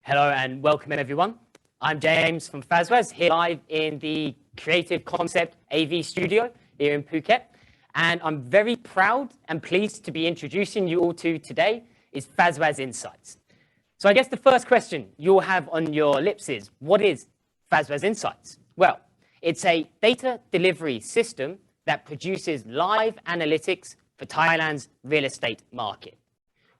Hello and welcome everyone. I'm James from FazWaz, here live in the Creative Concept AV studio here in Phuket. And I'm very proud and pleased to be introducing you all to today is FazWaz Insights. So I guess the first question you'll have on your lips is, what is FazWaz Insights? Well, it's a data delivery system that produces live analytics for Thailand's real estate market.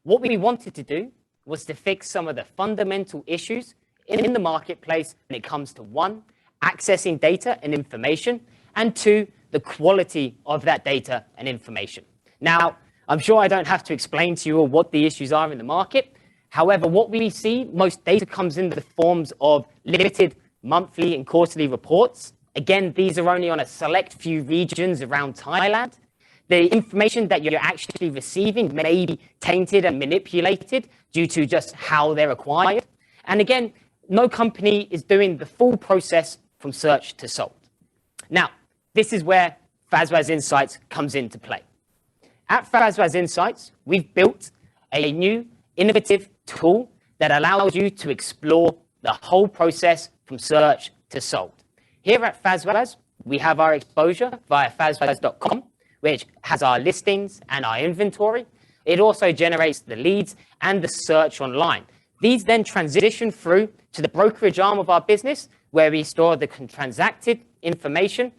What we wanted to do was to fix some of the fundamental issues in the marketplace when it comes to one, accessing data and information, and two, the quality of that data and information. Now, I'm sure I don't have to explain to you all what the issues are in the market. However, what we see, most data comes in the forms of limited monthly and quarterly reports. Again, these are only on a select few regions around Thailand. The information that you're actually receiving may be tainted and manipulated due to just how they're acquired. And again, no company is doing the full process from search to sold. Now, this is where FazWaz Insights comes into play. At FazWaz Insights, we've built a new innovative tool that allows you to explore the whole process from search to sold. Here at FazWaz, we have our exposure via FazWaz.com, which has our listings and our inventory. It also generates the leads and the search online. These then transition through to the brokerage arm of our business, where we store the transacted information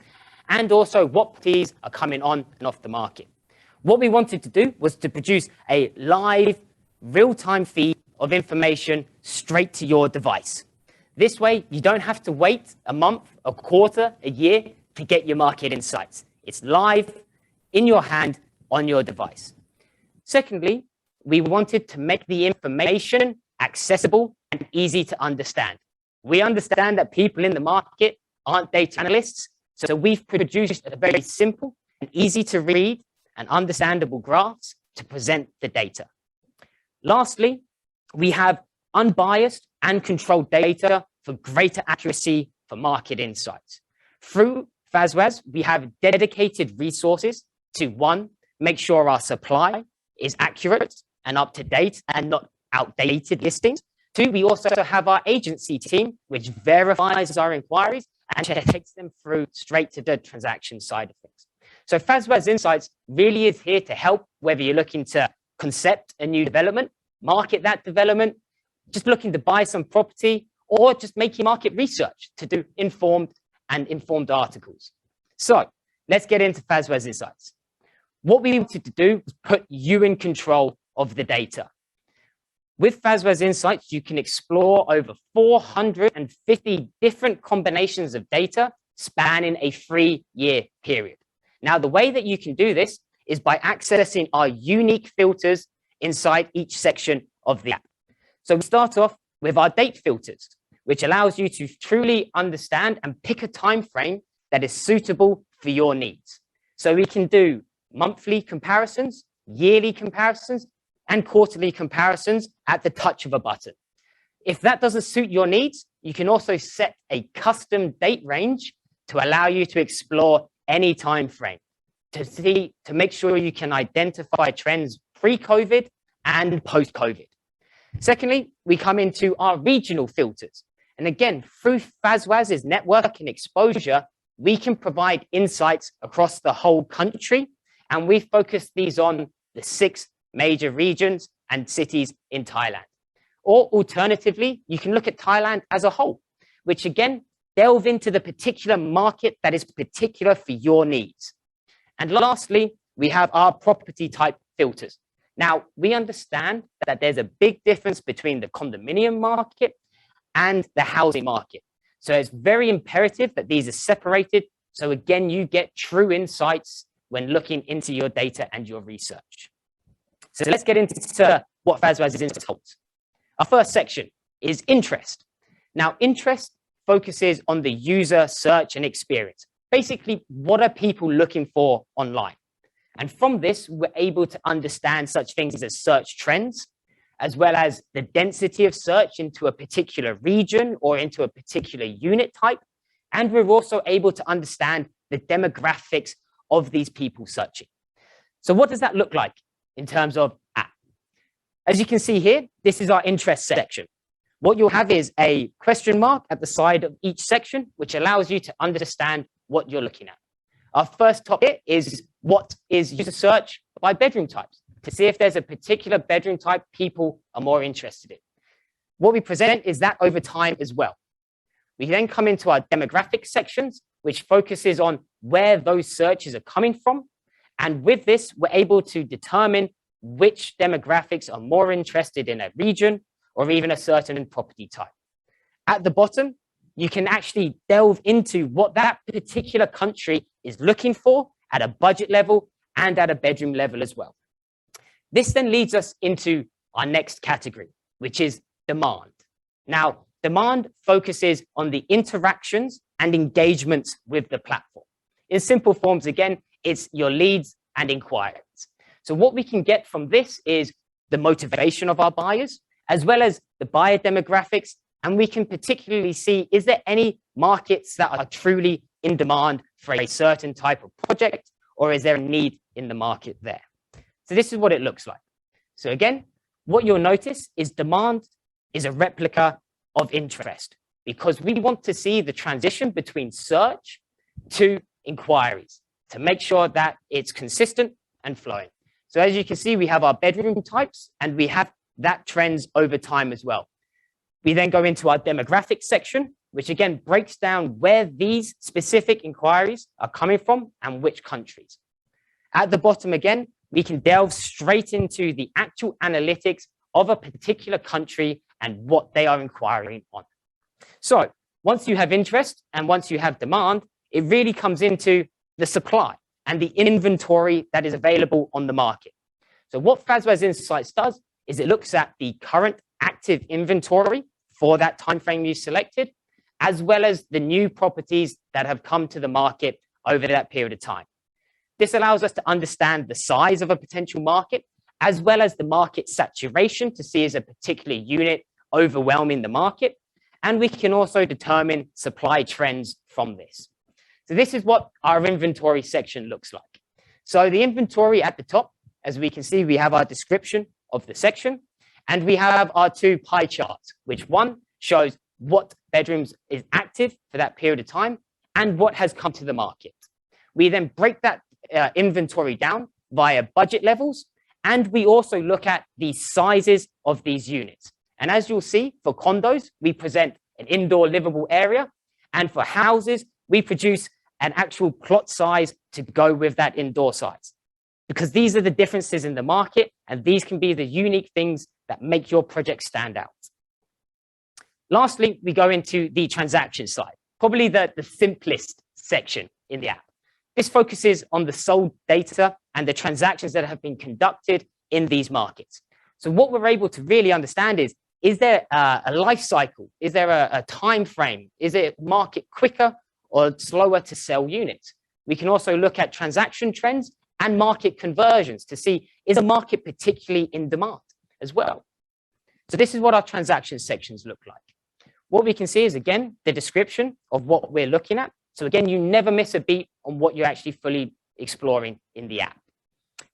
and also what properties are coming on and off the market. What we wanted to do was to produce a live, real-time feed of information straight to your device. This way, you don't have to wait a month, a quarter, a year to get your market insights. It's live, in your hand, on your device. Secondly, we wanted to make the information accessible and easy to understand. We understand that people in the market aren't data analysts, so we've produced a very simple and easy to read and understandable graphs to present the data. Lastly, we have unbiased and controlled data for greater accuracy for market insights. Through FazWaz, we have dedicated resources to one, make sure our supply is accurate and up to date and not outdated listings. Two, we also have our agency team, which verifies our inquiries and takes them through straight to the transaction side of things. So FazWaz Insights really is here to help, whether you're looking to concept a new development, market that development, just looking to buy some property, or just making market research to do informed articles. So let's get into FazWaz Insights. What we wanted to do was put you in control of the data. With FazWaz Insights, you can explore over 450 different combinations of data spanning a 3-year period. Now, the way that you can do this is by accessing our unique filters inside each section of the app. So we start off with our date filters, which allows you to truly understand and pick a time frame that is suitable for your needs. So we can do monthly comparisons, yearly comparisons, and quarterly comparisons at the touch of a button. If that doesn't suit your needs, you can also set a custom date range to allow you to explore any time frame to make sure you can identify trends pre-COVID and post-COVID. Secondly, we come into our regional filters. And again, through FazWaz's network and exposure, we can provide insights across the whole country. And we focus these on the 6 major regions and cities in Thailand. Or alternatively, you can look at Thailand as a whole, which again, delve into the particular market that is particular for your needs. And lastly, we have our property type filters. Now, we understand that there's a big difference between the condominium market and the housing market. So it's very imperative that these are separated. So again, you get true insights when looking into your data and your research. So let's get into what FazWaz Insights holds. Our first section is interest. Now, interest focuses on the user search and experience. Basically, what are people looking for online? And from this, we're able to understand such things as search trends, as well as the density of search into a particular region or into a particular unit type. And we're also able to understand the demographics of these people searching. So what does that look like in terms of app? As you can see here, this is our interest section. what you'll have is a question mark at the side of each section, which allows you to understand what you're looking at. Our first topic is what is user search by bedroom types, to see if there's a particular bedroom type people are more interested in. What we present is that over time as well. We then come into our demographic sections, which focuses on where those searches are coming from. And with this, we're able to determine which demographics are more interested in a region or even a certain property type. At the bottom, you can actually delve into what that particular country is looking for at a budget level and at a bedroom level as well. This then leads us into our next category, which is demand. Now, demand focuses on the interactions and engagements with the platform. In simple forms, again, it's your leads and inquiries. So what we can get from this is the motivation of our buyers, as well as the buyer demographics. And we can particularly see, is there any markets that are truly in demand for a certain type of project, or is there a need in the market there? So this is what it looks like. So again, what you'll notice is demand is a replica of interest, because we want to see the transition between search to inquiries to make sure that it's consistent and flowing. So as you can see, we have our bedroom types and we have that trends over time as well. We then go into our demographics section, which again breaks down where these specific inquiries are coming from and which countries. At the bottom again, we can delve straight into the actual analytics of a particular country and what they are inquiring on. So once you have interest and once you have demand, it really comes into the supply and the inventory that is available on the market. So what FazWaz Insights does is it looks at the current active inventory for that time frame you selected, as well as the new properties that have come to the market over that period of time. This allows us to understand the size of a potential market, as well as the market saturation to see is a particular unit overwhelming the market. And we can also determine supply trends from this. So this is what our inventory section looks like. So the inventory at the top, as we can see, we have our description of the section, and we have our two pie charts, which one shows what bedrooms is active for that period of time and what has come to the market. We then break that inventory down via budget levels, and we also look at the sizes of these units. And as you'll see, for condos, we present an indoor livable area, and for houses, we produce an actual plot size to go with that indoor size. Because these are the differences in the market, and these can be the unique things that make your project stand out. Lastly, we go into the transaction side, probably the simplest section in the app. This focuses on the sold data and the transactions that have been conducted in these markets. So what we're able to really understand is there a life cycle? Is there a time frame? Is it market quicker or slower to sell units? We can also look at transaction trends and market conversions to see, is a market particularly in demand as well? So this is what our transaction sections look like. What we can see is, again, the description of what we're looking at. So again, you never miss a beat on what you're actually fully exploring in the app.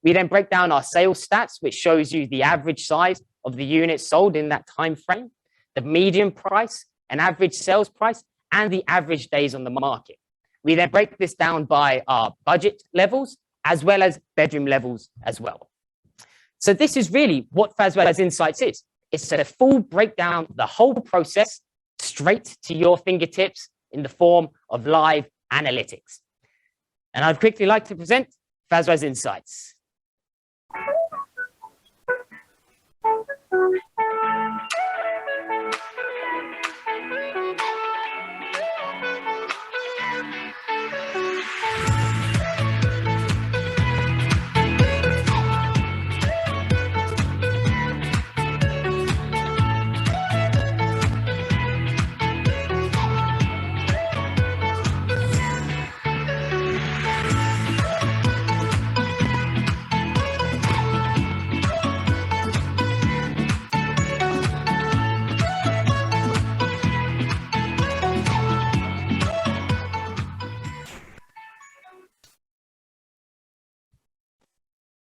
We then break down our sales stats, which shows you the average size of the units sold in that time frame, the median price, an average sales price, and the average days on the market. We then break this down by our budget levels, as well as bedroom levels as well. So this is really what FazWaz Insights is. It's a full breakdown, the whole process, straight to your fingertips in the form of live analytics. And I'd quickly like to present FazWaz Insights.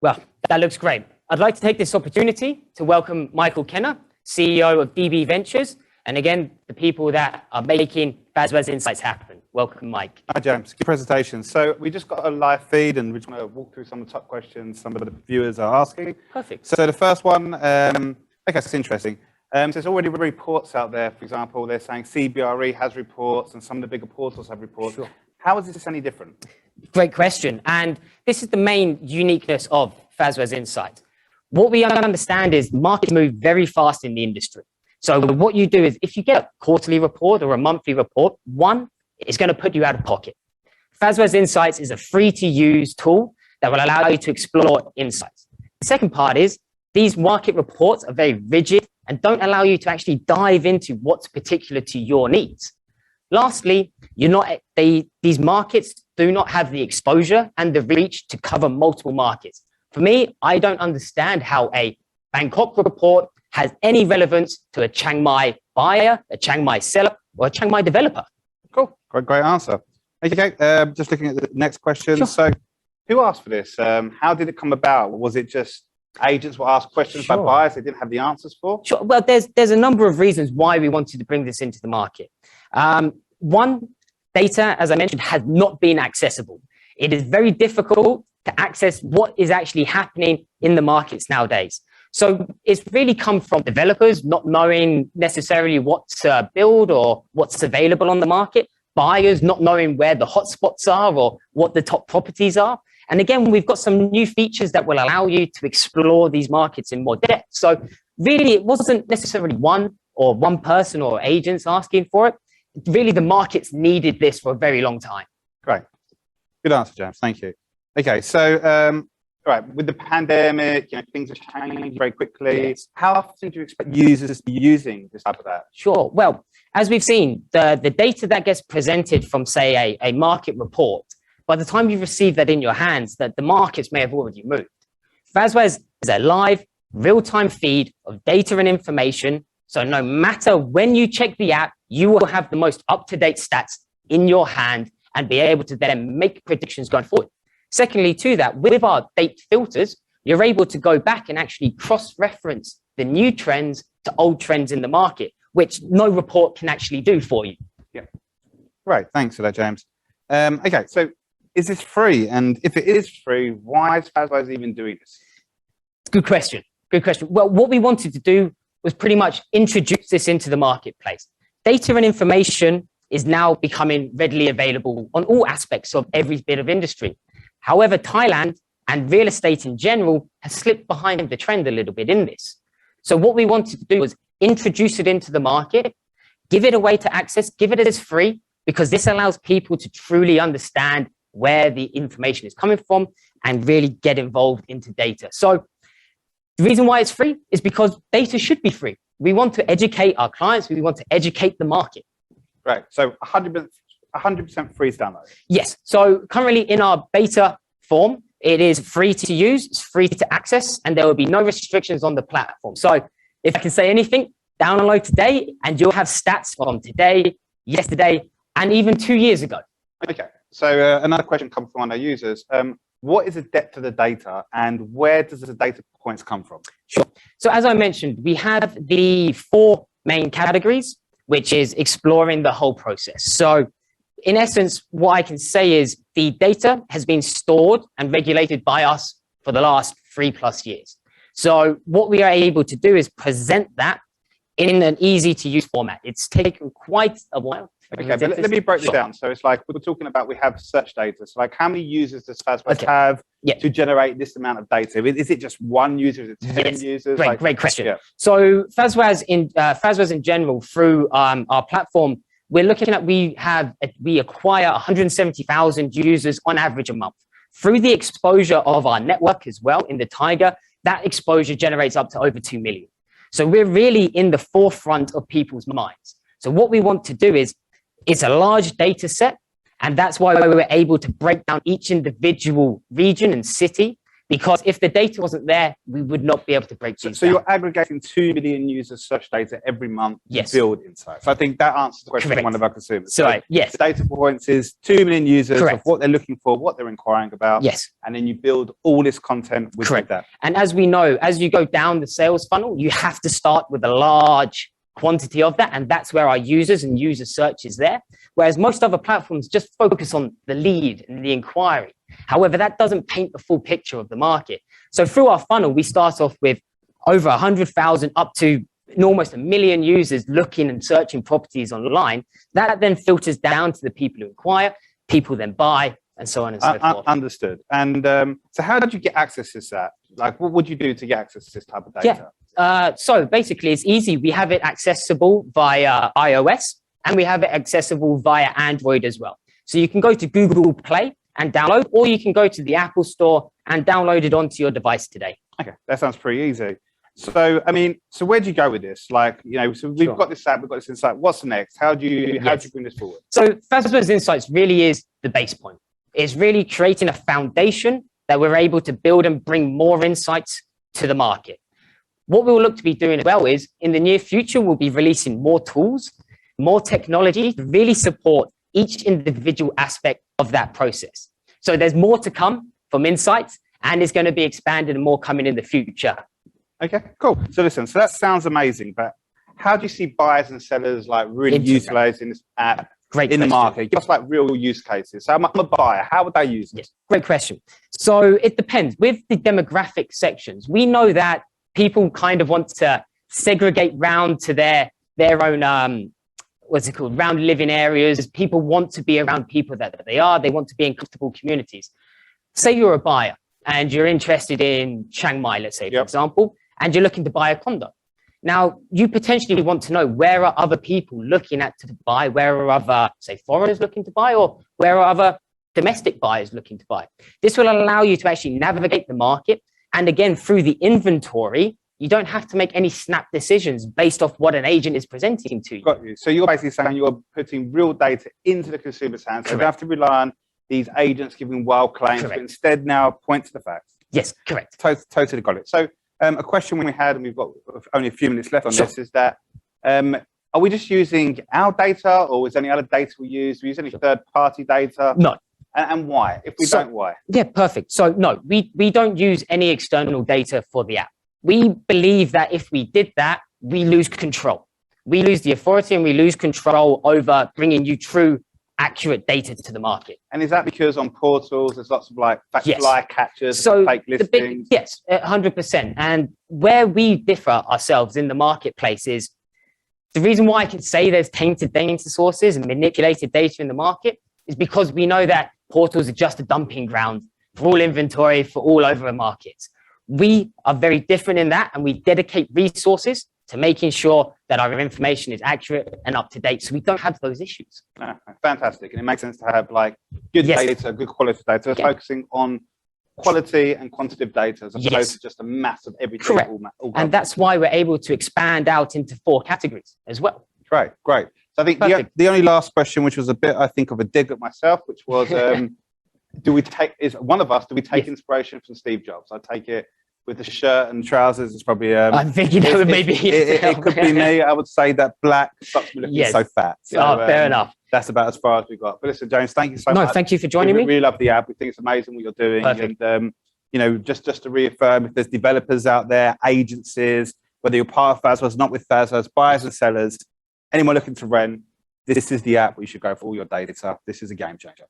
Well, that looks great. I'd like to take this opportunity to welcome Michael Kenner, CEO of DB Ventures, And again, the people that are making FazWaz Insights happen. Welcome, Mike. Hi, James. Good presentation. So we just got a live feed and we just want to walk through some of the top questions some of the viewers are asking. Perfect. So the first one, okay, it's interesting. So there's already reports out there. For example, they're saying CBRE has reports and some of the bigger portals have reports. Sure. How is this any different? Great question. And this is the main uniqueness of FazWaz Insights. What we understand is markets move very fast in the industry. So what you do is if you get a quarterly report or a monthly report, one, it's going to put you out of pocket. FazWaz Insights is a free-to-use tool that will allow you to explore insights. The second part is these market reports are very rigid and don't allow you to actually dive into what's particular to your needs. Lastly, these markets do not have the exposure and the reach to cover multiple markets. For me, I don't understand how a Bangkok report has any relevance to a Chiang Mai buyer, a Chiang Mai seller, or a Chiang Mai developer. Cool. Great answer. Okay, just looking at the next question. Sure. So who asked for this? How did it come about? Was it just agents were asked questions by buyers they didn't have the answers for? Sure. Well, there's a number of reasons why we wanted to bring this into the market. One, data, as I mentioned, has not been accessible. It is very difficult to access what is actually happening in the markets nowadays. So it's really come from developers not knowing necessarily what to build or what's available on the market, buyers not knowing where the hotspots are or what the top properties are. And again, we've got some new features that will allow you to explore these markets in more depth. So really, it wasn't necessarily one person or agents asking for it. Really, the markets needed this for a very long time. Great. Good answer, James. Thank you. Okay, so right, with the pandemic, things are changing very quickly. Yes. How often do you expect users to be using this type of app? Sure. Well, as we've seen, the data that gets presented from, say, a market report, by the time you receive that in your hands, that the markets may have already moved. FazWaz is a live, real-time feed of data and information. So no matter when you check the app, you will have the most up-to-date stats in your hand and be able to then make predictions going forward. Secondly, to that, with our date filters, you're able to go back and actually cross-reference the new trends to old trends in the market, which no report can actually do for you. Yeah. Right. Thanks for that, James. Okay, so is this free? And if it is free, why is FazWaz even doing this? Good question. Good question. Well, what we wanted to do was pretty much introduce this into the marketplace. Data and information is now becoming readily available on all aspects of every bit of industry. However, Thailand and real estate in general has slipped behind the trend a little bit in this. So what we wanted to do was introduce it into the market, give it a way to access, give it as free, because this allows people to truly understand where the information is coming from and really get involved into data. So the reason why it's free is because data should be free. We want to educate our clients. We want to educate the market. Right. So 100% free download. Yes. So currently in our beta form, it is free to use, it's free to access, and there will be no restrictions on the platform. So if I can say anything, download today and you'll have stats from today, yesterday, and even 2 years ago. Okay. So another question comes from one of our users. What is the depth of the data and where does the data points come from? Sure. So as I mentioned, we have the 4 main categories, which is exploring the whole process. So in essence, what I can say is the data has been stored and regulated by us for the last 3+ years. So what we are able to do is present that in an easy to use format. It's taken quite a while. Okay, but let me break this down. So it's like we're talking about we have search data. So like how many users does FazWaz have to generate this amount of data? Is it just one user? Is it 10 users? Great question. Yeah. So FazWaz in general, through our platform, we're looking at we acquire 170,000 users on average a month. Through the exposure of our network as well in the Tiger, that exposure generates up to over 2 million. So we're really in the forefront of people's minds. So what we want to do is, it's a large data set, and that's why we were able to break down each individual region and city, because if the data wasn't there, we would not be able to break these down. So you're aggregating 2 million users search data every month to build insights. So I think that answers the question from one of our consumers. So yes. The data points is 2 million users of what they're looking for, what they're inquiring about. Yes. And then you build all this content with that. And as we know, as you go down the sales funnel, you have to start with a large quantity of that, and that's where our users and user search is there. Whereas most other platforms just focus on the lead and the inquiry. However, that doesn't paint the full picture of the market. So through our funnel, we start off with over 100,000 up to almost 1 million users looking and searching properties online. That then filters down to the people who inquire, people then buy, and so on and so forth. Understood. And so how did you get access to that? Like, what would you do to get access to this type of data? So basically, it's easy. We have it accessible via iOS, and we have it accessible via Android as well. So you can go to Google Play and download, or you can go to the Apple Store and download it onto your device today. Okay, that sounds pretty easy. So, I mean, so where do you go with this? Like, you know, so we've got this app, we've got this insight. What's next? How do you bring this forward? So FazWaz Insights really is the base point. It's really creating a foundation that we're able to build and bring more insights to the market. What we'll look to be doing as well is in the near future, we'll be releasing more tools, more technology to really support each individual aspect of that process. So there's more to come from Insights, and it's going to be expanded and more coming in the future. Okay, cool. So listen, so that sounds amazing, but how do you see buyers and sellers like really utilizing this app in the market? Just like real use cases. So I'm a buyer, how would they use it? Yes, great question. So it depends. With the demographic sections, we know that people kind of want to segregate round to their own, round living areas. People want to be around people that they want to be in comfortable communities. Say you're a buyer and you're interested in Chiang Mai, let's say, for example, and you're looking to buy a condo. Now, you potentially want to know where are other people looking at to buy, where are other, say, foreigners looking to buy, or where are other domestic buyers looking to buy. This will allow you to actually navigate the market. And again, through the inventory, you don't have to make any snap decisions based off what an agent is presenting to you. Got you. So you're basically saying you're putting real data into the consumer's hands. So you don't have to rely on these agents giving wild claims, but instead now point to the facts. Yes, correct. Totally got it. So a question we had, and we've got only a few minutes left on this, is that are we just using our data, or is there any other data we use? Do we use any third-party data? No. And why? If we don't, why? Yeah, perfect. So no, we don't use any external data for the app. We believe that if we did that, we lose control. We lose the authority and we lose control over bringing you true, accurate data to the market. And is that because on portals, there's lots of like fly catchers, fake listings? Yes, 100%. And where we differ ourselves in the marketplace is the reason why I can say there's tainted data sources and manipulated data in the market is because we know that portals are just a dumping ground for all inventory for all over the market. We are very different in that, and we dedicate resources to making sure that our information is accurate and up to date, so we don't have those issues. Fantastic. And it makes sense to have like good data, good quality data, focusing on quality and quantitative data as opposed to just a mass of everything. Correct. And that's why we're able to expand out into 4 categories as well. Great. So I think the only last question, which was a bit, I think, of a dig at myself, which was, do we take inspiration from Steve Jobs? I take it with the shirt and trousers. It's probably. I'm thinking maybe it could be me. I would say that black stops me looking so fat. So, fair enough. That's about as far as we got. But listen, James, thank you so much. No, thank you for joining me. We really love the app. We think it's amazing what you're doing. Perfect. And you know, just to reaffirm, if there's developers out there, agencies, whether you're part of FazWaz, not with FazWaz, buyers and sellers, anyone looking to rent, this is the app where you should go for all your data. This is a game changer.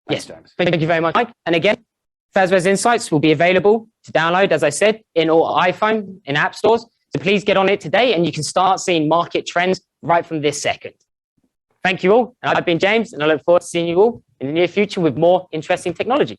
Thanks, James. Thank you very much, Mike. And again, FazWaz Insights will be available to download, as I said, in all iPhone, in app stores. So please get on it today, and you can start seeing market trends right from this second. Thank you all. And I've been James, and I look forward to seeing you all in the near future with more interesting technology.